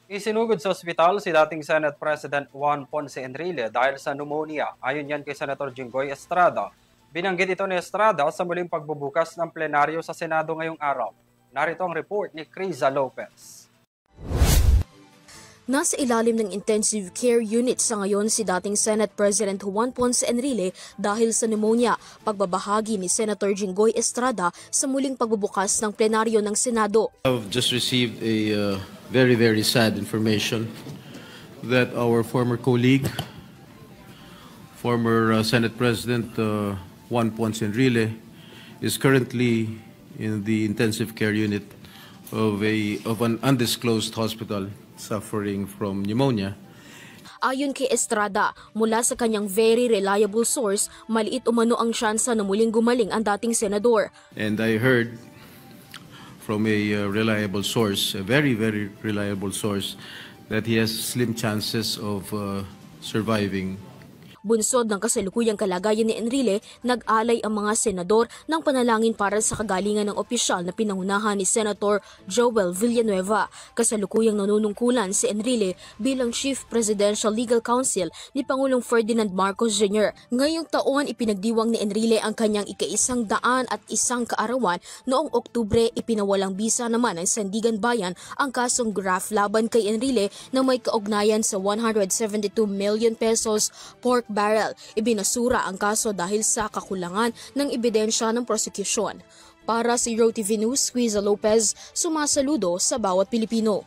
Isinugod sa ospital si dating Senate President Juan Ponce Enrile dahil sa pneumonia. Ayon yan kay Senator Jinggoy Estrada. Binanggit ito ni Estrada sa muling pagbubukas ng plenaryo sa Senado ngayong araw. Narito ang report ni Criza Lopez. Nasa ilalim ng intensive care unit sa ngayon si dating Senate President Juan Ponce Enrile dahil sa pneumonia, pagbabahagi ni Senator Jinggoy Estrada sa muling pagbubukas ng plenaryo ng Senado. I've just received a very sad information that our former colleague, former Senate President Juan Ponce Enrile is currently in the intensive care unit of an undisclosed hospital suffering from pneumonia. Ayon kay Estrada, mula sa kanyang very reliable source, maliit umano ang tsansa na muling gumaling ang dating senador. And I heard from a reliable source, a very reliable source, that he has slim chances of surviving. Bunsod ng kasalukuyang kalagayan ni Enrile, nag-alay ang mga senador ng panalangin para sa kagalingan ng opisyal na pinangunahan ni Senator Joel Villanueva. Kasalukuyang nanunungkulan si Enrile bilang Chief Presidential Legal Counsel ni Pangulong Ferdinand Marcos Jr. Ngayong taon, ipinagdiwang ni Enrile ang kanyang ika-101 kaarawan. Noong Oktubre, ipinawalang bisa naman ng Sandigan Bayan ang kasong graft laban kay Enrile na may kaugnayan sa 172 million pesos pork barrel. Ibinasura ang kaso dahil sa kakulangan ng ebidensya ng prosekusyon. Para sa Euro TV News, Criza Lopez, sumasaludo sa bawat Pilipino.